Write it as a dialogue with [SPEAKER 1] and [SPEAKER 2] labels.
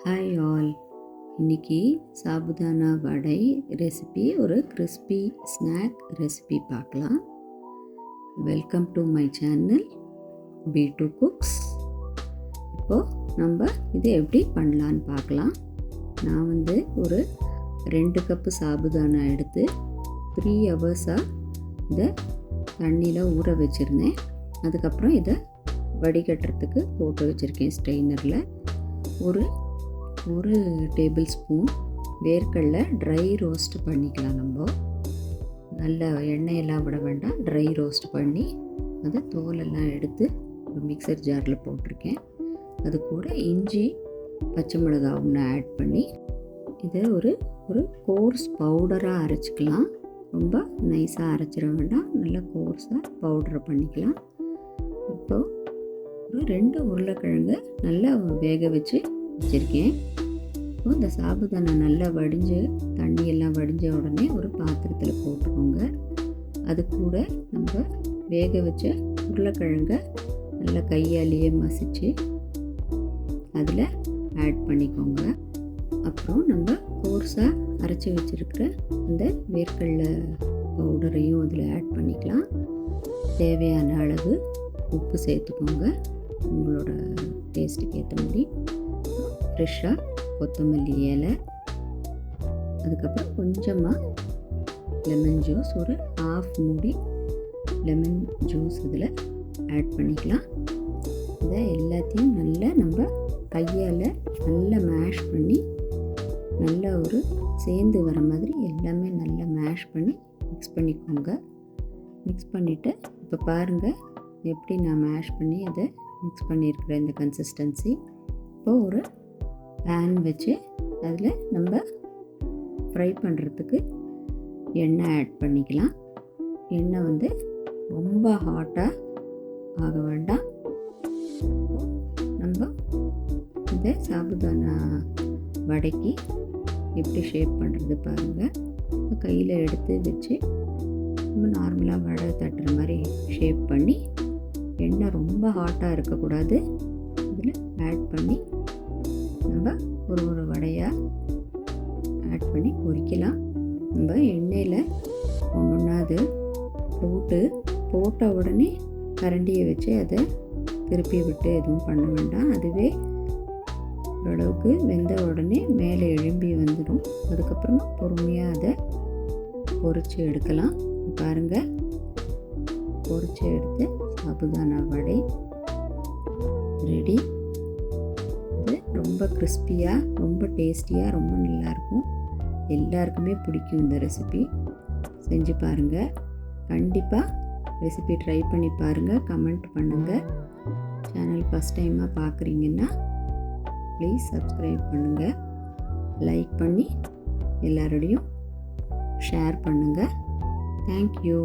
[SPEAKER 1] Hi all. இன்னைக்கு சாபுதானா வடை recipe, ஒரு crispy snack recipe பார்க்கலாம். Welcome to my channel B2 cooks. இப்போது நம்ம இது எப்படி பண்ணலான்னு பார்க்கலாம். நான் ஒரு 2 கப்பு சாபுதானா எடுத்து 3 ஹவர்ஸாக இதை தண்ணியில் ஊற வச்சுருந்தேன். அதுக்கப்புறம் இதை வடிகட்டுறதுக்கு போட்டு வச்சுருக்கேன் ஸ்ட்ரெயினரில். ஒரு டேபிள் ஸ்பூன் வேர்க்கடலை ட்ரை ரோஸ்ட் பண்ணிக்கலாம். நம்ம நல்ல எண்ணெயெல்லாம் விட வேண்டாம், ட்ரை ரோஸ்ட் பண்ணி அதை தோலெல்லாம் எடுத்து ஒரு மிக்சர் ஜாரில் போட்டிருக்கேன். அது கூட இஞ்சி பச்சை மிளகாய் ஒன்று ஆட் பண்ணி இதை ஒரு கோர்ஸ் பவுடராக அரைச்சிக்கலாம். ரொம்ப நைஸாக அரைச்சிட வேண்டாம், நல்லா கோர்ஸாக பவுடரை பண்ணிக்கலாம். இப்போது ஒரு 2 உருளைக்கிழங்கு நல்லா வேக வச்சுருக்கேன். இப்போ இந்த சாபுதானா நல்லா தண்ணியெல்லாம் வடிஞ்ச உடனே ஒரு பாத்திரத்தில் போட்டுக்கோங்க. அது கூட நம்ம வேக வச்ச உருளைக்கிழங்க நல்லா கையாலேயே மசிச்சு அதில் ஆட் பண்ணிக்கோங்க. அப்புறம் நம்ம கோர்ஸாக அரைச்சி வச்சுருக்கிற அந்த வேர்க்கடலை பவுடரையும் அதில் ஆட் பண்ணிக்கலாம். தேவையான அளவு உப்பு சேர்த்துக்கோங்க, உங்களோட டேஸ்ட்டுக்கு ஏற்ற மாதிரி. ஃப்ரெஷ்ஷாக கொத்தமல்லி இலை, அதுக்கப்புறம் கொஞ்சமாக லெமன் ஜூஸ், ஒரு 1/2 மூடி லெமன் ஜூஸ் இதில் ஆட் பண்ணிக்கலாம். இதை எல்லாத்தையும் நல்லா நம்ம கையால் நல்லா மேஷ் பண்ணி நல்லா சேர்ந்து வர மாதிரி எல்லாமே நல்லா மேஷ் பண்ணி மிக்ஸ் பண்ணிக்கோங்க. மிக்ஸ் பண்ணிவிட்டு இப்போ பாருங்கள் எப்படி நான் மேஷ் பண்ணி அதை மிக்ஸ் பண்ணியிருக்கிறேன். இந்த கன்சிஸ்டன்சி. இப்போ ஒரு பேன் வச்சு அதில் நம்ம ஃப்ரை பண்ணுறதுக்கு எண்ணெய் ஆட் பண்ணிக்கலாம். எண்ணெய் ரொம்ப ஹாட்டாக ஆக வேண்டாம். நம்ம இந்த சாபுதானா வடைக்கு எப்படி ஷேப் பண்ணுறது பாருங்கள். கையில் எடுத்து வச்சு நம்ம நார்மலாக வடை தட்டுற மாதிரி ஷேப் பண்ணி, எண்ணெய் ரொம்ப ஹாட்டாக இருக்கக்கூடாது, இதில் ஆட் பண்ணி நம்ம ஒரு வடையாக ஆட் பண்ணி பொரிக்கலாம். நம்ம எண்ணெயில் ஒன்றா அது போட்ட உடனே கரண்டியை வச்சு அதை திருப்பி விட்டு எதுவும் பண்ண வேண்டாம். அதுவே ஓரளவுக்கு வெந்த உடனே மேலே எழும்பி வந்துடும். அதுக்கப்புறமா பொறுமையாக அதை பொரித்து எடுக்கலாம். பாருங்கள், பொரித்து எடுத்து சாபுதானா வடை ரெடி. இது ரொம்ப கிறிஸ்பியாக, ரொம்ப டேஸ்டியாக, ரொம்ப நல்லாயிருக்கும். எல்லாருக்குமே பிடிக்கும் இந்த ரெசிபி. செஞ்சு பாருங்கள். கண்டிப்பாக ரெசிபி ட்ரை பண்ணி பாருங்கள், கமெண்ட் பண்ணுங்கள். சேனல் ஃபஸ்ட் டைமாக பார்க்குறீங்கன்னா ப்ளீஸ் சப்ஸ்கிரைப் பண்ணுங்கள், லைக் பண்ணி எல்லாரோடையும் ஷேர் பண்ணுங்கள். தேங்க்யூ.